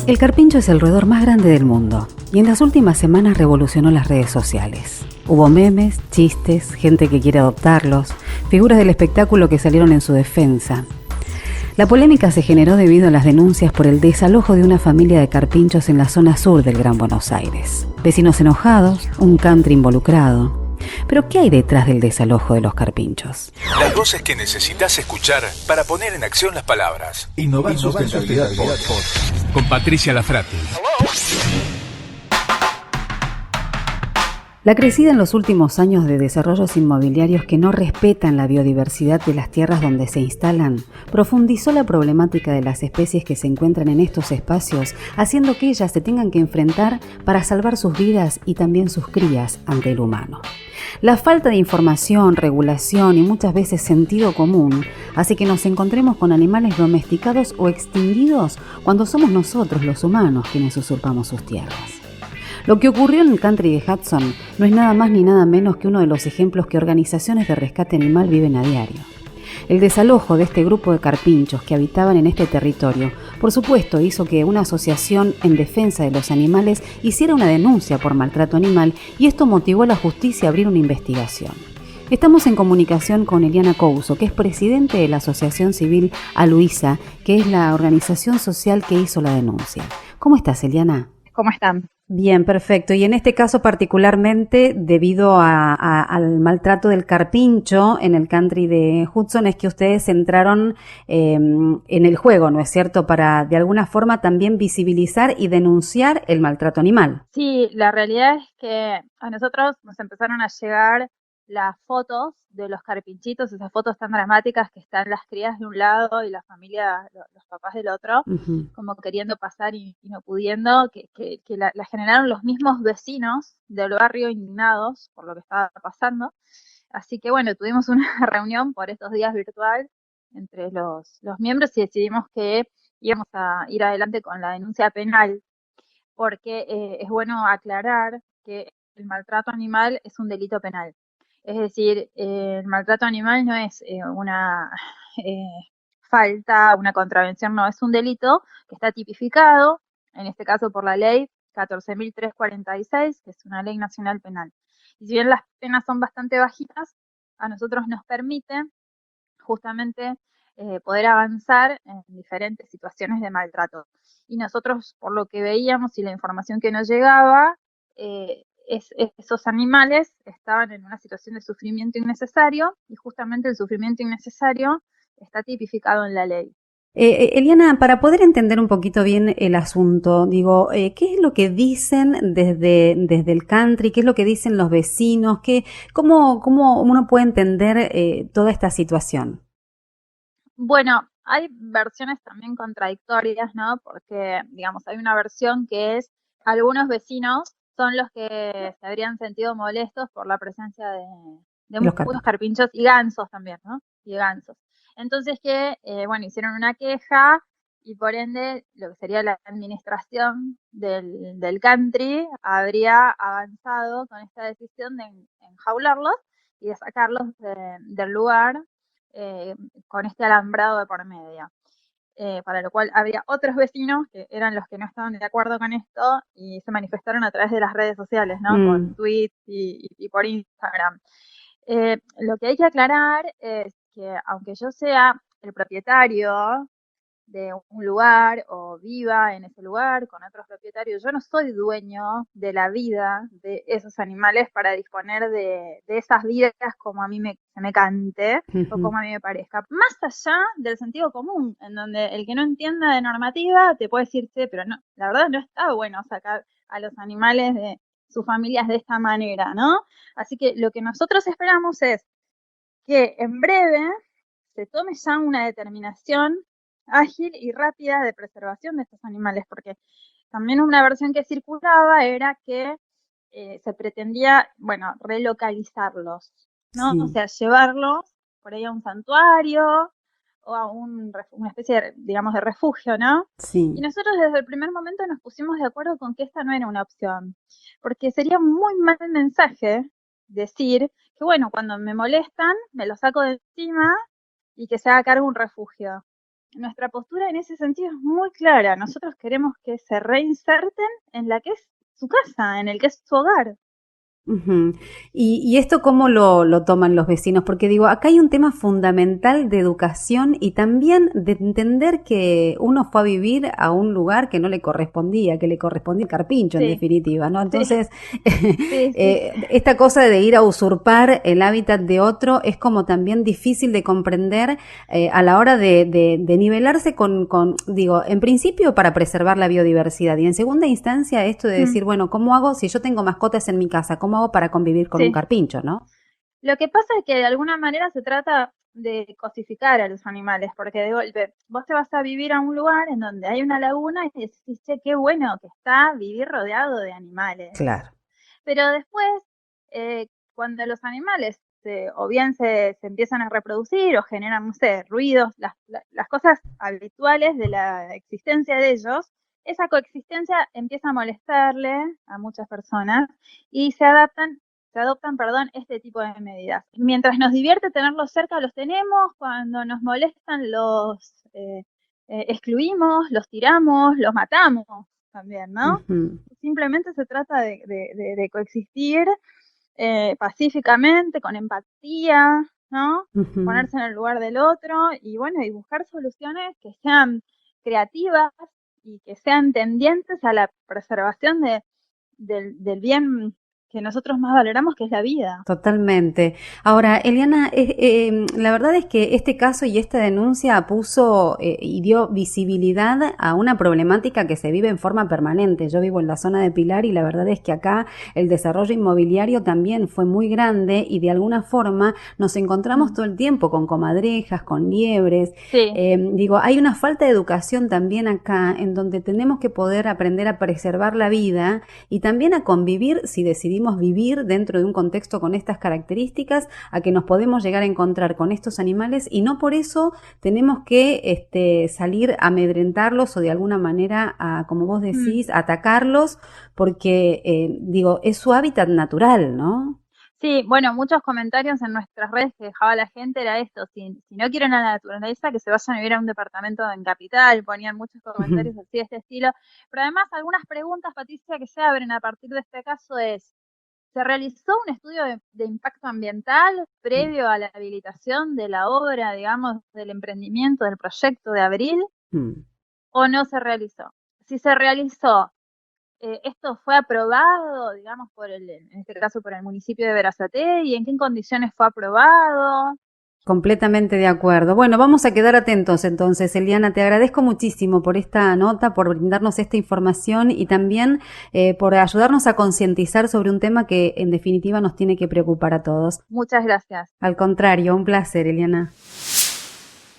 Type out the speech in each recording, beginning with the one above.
El carpincho es el roedor más grande del mundo y en las últimas semanas revolucionó las redes sociales. Hubo memes, chistes, gente que quiere adoptarlos, figuras del espectáculo que salieron en su defensa. La polémica se generó debido a las denuncias por el desalojo de una familia de carpinchos en la zona sur del Gran Buenos Aires. Vecinos enojados, un country involucrado. Pero ¿qué hay detrás del desalojo de los carpinchos? Las voces que necesitas escuchar para poner en acción las palabras. Innovar Sustentabilidad Podcast. Con Patricia Lafrati. La crecida en los últimos años de desarrollos inmobiliarios que no respetan la biodiversidad de las tierras donde se instalan profundizó la problemática de las especies que se encuentran en estos espacios, haciendo que ellas se tengan que enfrentar para salvar sus vidas y también sus crías ante el humano. La falta de información, regulación y muchas veces sentido común hace que nos encontremos con animales domesticados o extinguidos cuando somos nosotros los humanos quienes usurpamos sus tierras. Lo que ocurrió en el country de Hudson no es nada más ni nada menos que uno de los ejemplos que organizaciones de rescate animal viven a diario. El desalojo de este grupo de carpinchos que habitaban en este territorio, por supuesto, hizo que una asociación en defensa de los animales hiciera una denuncia por maltrato animal y esto motivó a la justicia a abrir una investigación. Estamos en comunicación con Eliana Couso, que es presidente de la Asociación Civil Aluisa, que es la organización social que hizo la denuncia. ¿Cómo estás, Eliana? ¿Cómo están? Bien, perfecto. Y en este caso particularmente, debido al maltrato del carpincho en el country de Hudson, es que ustedes entraron en el juego, ¿no es cierto?, para de alguna forma también visibilizar y denunciar el maltrato animal. Sí, la realidad es que a nosotros nos empezaron a llegar las fotos de los carpinchitos, esas fotos tan dramáticas que están las crías de un lado y la familia, los papás del otro, como queriendo pasar y no pudiendo, que la generaron los mismos vecinos del barrio indignados por lo que estaba pasando. Así que bueno, tuvimos una reunión por estos días virtual entre los miembros y decidimos que íbamos a ir adelante con la denuncia penal, porque es bueno aclarar que el maltrato animal es un delito penal. Es decir, el maltrato animal no es una falta, una contravención, no, es un delito que está tipificado, en este caso por la ley 14.346, que es una ley nacional penal. Y si bien las penas son bastante bajitas, a nosotros nos permite justamente poder avanzar en diferentes situaciones de maltrato. Y nosotros, por lo que veíamos y la información que nos llegaba, esos animales estaban en una situación de sufrimiento innecesario y justamente el sufrimiento innecesario está tipificado en la ley. Eliana, para poder entender un poquito bien el asunto, digo, ¿qué es lo que dicen desde el country? ¿Qué es lo que dicen los vecinos? ¿Cómo uno puede entender toda esta situación? Bueno, hay versiones también contradictorias, ¿no? Porque, digamos, hay una versión que es algunos vecinos son los que se habrían sentido molestos por la presencia de muchos carpinchos y gansos también, ¿no? Y gansos. Entonces bueno, hicieron una queja y por ende lo que sería la administración del country habría avanzado con esta decisión de enjaularlos y de sacarlos del lugar con este alambrado de por medio. Para lo cual había otros vecinos que eran los que no estaban de acuerdo con esto y se manifestaron a través de las redes sociales, ¿no? Con tweets y por Instagram. Lo que hay que aclarar es que aunque yo sea el propietario de un lugar o viva en ese lugar con otros propietarios, yo no soy dueño de la vida de esos animales para disponer de esas vidas como a mí se me cante o como a mí me parezca. Más allá del sentido común, en donde el que no entienda de normativa te puede decir, sí, pero no, la verdad no está bueno sacar a los animales de sus familias de esta manera, ¿no? Así que lo que nosotros esperamos es que en breve se tome ya una determinación ágil y rápida de preservación de estos animales, porque también una versión que circulaba era que se pretendía, bueno, relocalizarlos, ¿no? Sí. O sea, llevarlos por ahí a un santuario o a una especie de, digamos, de refugio, ¿no? Sí. Y nosotros desde el primer momento nos pusimos de acuerdo con que esta no era una opción, porque sería un muy mal mensaje decir que, bueno, cuando me molestan, me lo saco de encima y que se haga cargo un refugio. nuestra postura en ese sentido es muy clara. Nosotros queremos que se reinserten en la que es su casa, en el que es su hogar. Ujú. Y esto cómo lo toman los vecinos? Porque digo, acá hay un tema fundamental de educación y también de entender que uno fue a vivir a un lugar que no le correspondía, que le correspondía el carpincho en Sí, definitiva, ¿no? sí, Entonces, sí, sí. esta cosa de ir a usurpar el hábitat de otro es como también difícil de comprender a la hora de nivelarse digo, en principio para preservar la biodiversidad y en segunda instancia esto de Mm, decir, bueno, ¿cómo hago si yo tengo mascotas en mi casa? ¿Cómo hago para convivir con un sí. carpincho, no? Lo que pasa es que de alguna manera se trata de cosificar a los animales, porque de golpe vos te vas a vivir a un lugar en donde hay una laguna y decís, che, qué bueno que está vivir rodeado de animales. Claro. Pero después, cuando los animales o bien se empiezan a reproducir o generan, no sé, ruidos, las cosas habituales de la existencia de ellos, esa coexistencia empieza a molestarle a muchas personas y se adoptan, perdón, este tipo de medidas. Mientras nos divierte tenerlos cerca, los tenemos, cuando nos molestan excluimos, los tiramos, los matamos también, ¿no? Ujú, Simplemente se trata de coexistir pacíficamente, con empatía, ¿no? ujú. Ponerse en el lugar del otro y bueno, y buscar soluciones que sean creativas y que sean tendientes a la preservación del bien que nosotros más valoramos, que es la vida. Totalmente. Ahora, Eliana, la verdad es que este caso y esta denuncia puso y dio visibilidad a una problemática que se vive en forma permanente. Yo vivo en la zona de Pilar y la verdad es que acá el desarrollo inmobiliario también fue muy grande y de alguna forma nos encontramos Mm. todo el tiempo con comadrejas, con liebres. Sí. Digo, hay una falta de educación también acá en donde tenemos que poder aprender a preservar la vida y también a convivir si decidimos vivir dentro de un contexto con estas características, a que nos podemos llegar a encontrar con estos animales y no por eso tenemos que salir a amedrentarlos o de alguna manera, como vos Mm. decís, atacarlos, porque digo, es su hábitat natural, ¿no? Sí, bueno, muchos comentarios en nuestras redes que dejaba la gente era esto, si no quieren a la naturaleza, que se vayan a vivir a un departamento en Capital, ponían muchos Ujú. comentarios así de este estilo, pero además algunas preguntas, Patricia, que se abren a partir de este caso es, ¿se realizó un estudio de impacto ambiental previo a la habilitación de la obra, digamos, del emprendimiento, del proyecto de Abril, Mm. o no se realizó? Si se realizó, esto fue aprobado, digamos, en este caso por el municipio de Berazategui, y en qué condiciones fue aprobado. Completamente de acuerdo. Bueno, vamos a quedar atentos entonces, Eliana. Te agradezco muchísimo por esta nota, por brindarnos esta información y también por ayudarnos a concientizar sobre un tema que en definitiva nos tiene que preocupar a todos. Muchas gracias. Al contrario, un placer, Eliana.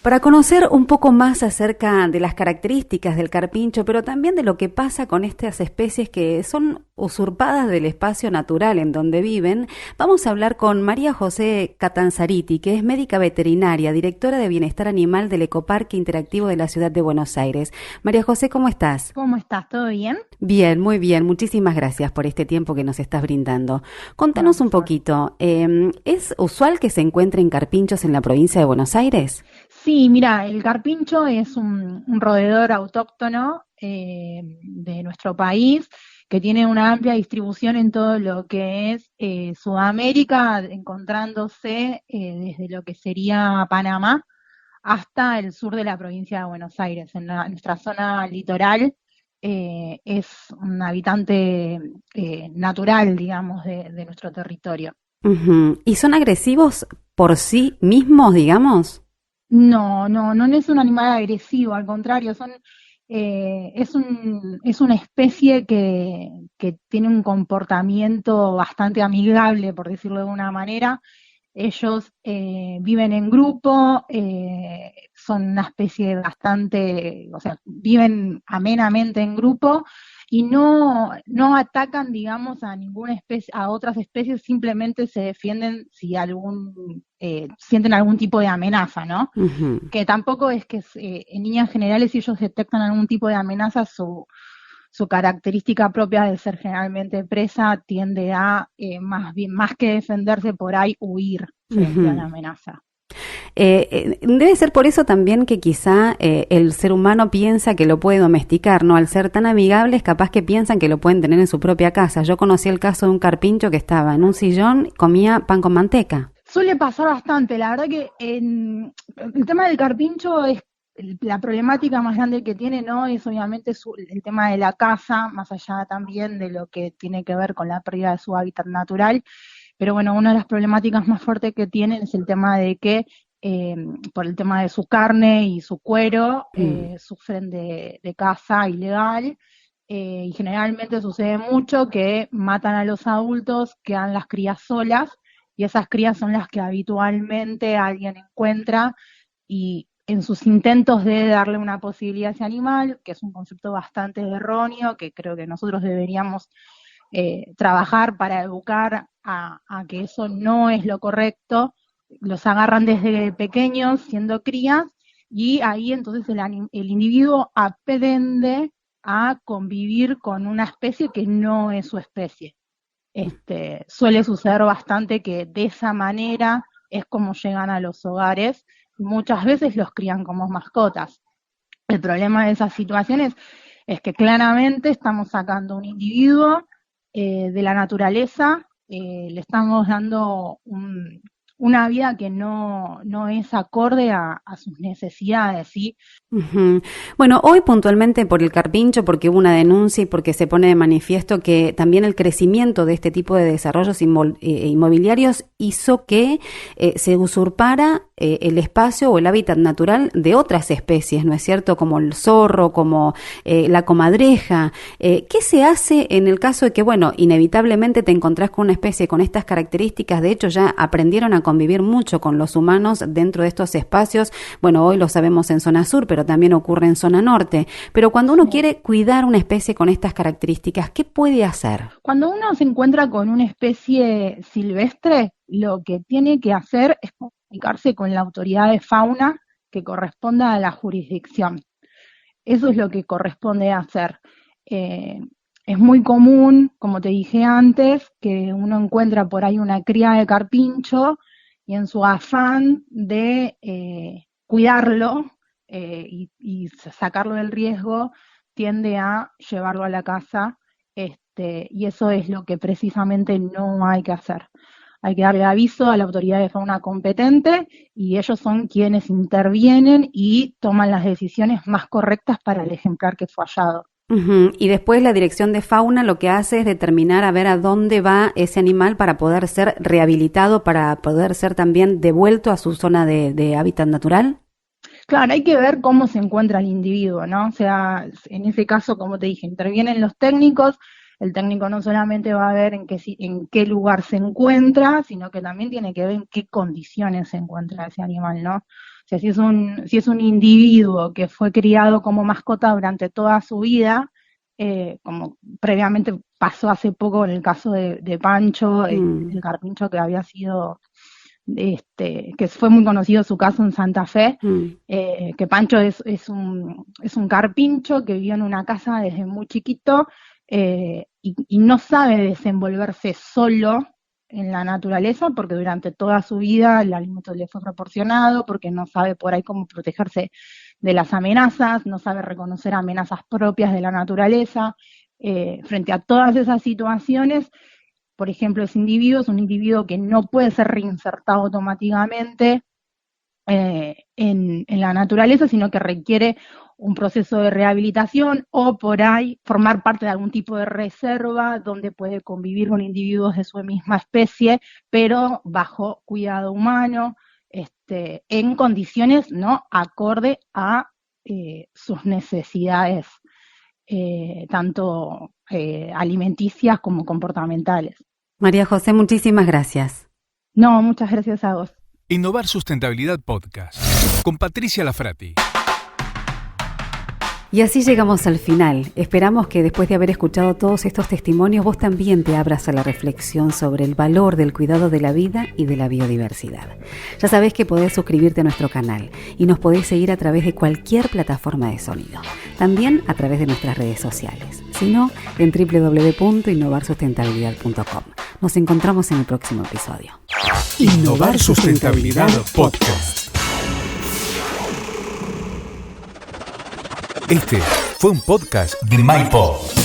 Para conocer un poco más acerca de las características del carpincho, pero también de lo que pasa con estas especies que son usurpadas del espacio natural en donde viven, vamos a hablar con María José Catanzariti, que es médica veterinaria, directora de Bienestar Animal del Ecoparque Interactivo de la Ciudad de Buenos Aires. María José, ¿cómo estás? ¿Cómo estás? ¿Todo bien? Bien, muy bien. Muchísimas gracias por este tiempo que nos estás brindando. No, Contanos por un favor. poquito, ¿es usual que se encuentren carpinchos en la provincia de Buenos Aires? Sí, mira, el carpincho es un roedor autóctono de nuestro país que tiene una amplia distribución en todo lo que es Sudamérica, encontrándose desde lo que sería Panamá hasta el sur de la provincia de Buenos Aires. En nuestra zona litoral es un habitante natural, digamos, de nuestro territorio. Ujú. ¿Y son agresivos por sí mismos, digamos? No, no, no es un animal agresivo, al contrario, es una especie que tiene un comportamiento bastante amigable, por decirlo de alguna manera. Ellos viven en grupo, son una especie bastante, o sea, viven amenamente en grupo y no atacan, digamos, a ninguna especie, a otras especies, simplemente se defienden si sienten algún tipo de amenaza, ¿no? Ujú. Que tampoco es que en líneas generales si ellos detectan algún tipo de amenaza, su característica propia de ser generalmente presa tiende a más que defenderse por ahí, huir frente a la Ujú. amenaza. Debe ser por eso también que quizá el ser humano piensa que lo puede domesticar, ¿no? Al ser tan amigables, capaz que piensan que lo pueden tener en su propia casa. Yo conocí el caso de un carpincho que estaba en un sillón, comía pan con manteca. Suele pasar bastante, la verdad que el tema del carpincho es la problemática más grande que tiene, ¿no? Es obviamente el tema de la caza, más allá también de lo que tiene que ver con la pérdida de su hábitat natural. Pero bueno, una de las problemáticas más fuertes que tienen es el tema de que por el tema de su carne y su cuero sufren de caza ilegal, y generalmente sucede mucho que matan a los adultos, quedan las crías solas, y esas crías son las que habitualmente alguien encuentra, y en sus intentos de darle una posibilidad a ese animal, que es un concepto bastante erróneo, que creo que nosotros deberíamos trabajar para educar a que eso no es lo correcto, los agarran desde pequeños, siendo crías, y ahí entonces el individuo aprende a convivir con una especie que no es su especie. Suele suceder bastante que de esa manera es como llegan a los hogares, y muchas veces los crían como mascotas. El problema de esas situaciones es que claramente estamos sacando un individuo de la naturaleza, le estamos dando una vida que no es acorde a sus necesidades, ¿sí? Uh-huh. Bueno, hoy puntualmente por el carpincho, porque hubo una denuncia y porque se pone de manifiesto que también el crecimiento de este tipo de desarrollos inmobiliarios hizo que se usurpara el espacio o el hábitat natural de otras especies, ¿no es cierto? Como el zorro, como la comadreja. ¿Qué se hace en el caso de que, bueno, inevitablemente te encontrás con una especie con estas características? De hecho, ya aprendieron a convivir mucho con los humanos dentro de estos espacios. Bueno, hoy lo sabemos en zona sur, pero también ocurre en zona norte. Pero cuando uno quiere cuidar una especie con estas características, ¿qué puede hacer? Cuando uno se encuentra con una especie silvestre, lo que tiene que hacer es comunicarse con la autoridad de fauna que corresponda a la jurisdicción. Eso es lo que corresponde hacer. Es muy común, como te dije antes, que uno encuentra por ahí una cría de carpincho y en su afán de cuidarlo y sacarlo del riesgo, tiende a llevarlo a la casa, y eso es lo que precisamente no hay que hacer. Hay que darle aviso a la autoridad de fauna competente y ellos son quienes intervienen y toman las decisiones más correctas para el ejemplar que fue hallado. Uh-huh. Y después la dirección de fauna lo que hace es determinar a ver a dónde va ese animal para poder ser rehabilitado, para poder ser también devuelto a su zona de hábitat natural. Claro, hay que ver cómo se encuentra el individuo, ¿no? O sea, en ese caso, como te dije, intervienen los técnicos. El técnico no solamente va a ver en qué lugar se encuentra, sino que también tiene que ver en qué condiciones se encuentra ese animal, ¿no? O sea, si es un individuo que fue criado como mascota durante toda su vida, como previamente pasó hace poco en el caso de Pancho, el carpincho que había sido, que fue muy conocido su caso en Santa Fe, que Pancho es un carpincho que vivió en una casa desde muy chiquito, y no sabe desenvolverse solo en la naturaleza porque durante toda su vida el alimento le fue proporcionado, porque no sabe por ahí cómo protegerse de las amenazas, no sabe reconocer amenazas propias de la naturaleza. Frente a todas esas situaciones, por ejemplo, ese individuo es un individuo que no puede ser reinsertado automáticamente en la naturaleza, sino que requiere un proceso de rehabilitación o por ahí formar parte de algún tipo de reserva donde puede convivir con individuos de su misma especie, pero bajo cuidado humano, en condiciones no acorde a sus necesidades, tanto alimenticias como comportamentales. María José, muchísimas gracias. No, muchas gracias a vos. Innovar Sustentabilidad Podcast con Patricia Lafrati. Y así llegamos al final. Esperamos que después de haber escuchado todos estos testimonios, vos también te abras a la reflexión sobre el valor del cuidado de la vida y de la biodiversidad. Ya sabés que podés suscribirte a nuestro canal y nos podés seguir a través de cualquier plataforma de sonido. También a través de nuestras redes sociales. Si no, en www.innovarsustentabilidad.com. Nos encontramos en el próximo episodio. Innovar Sustentabilidad Podcast. Este fue un podcast de MyPod.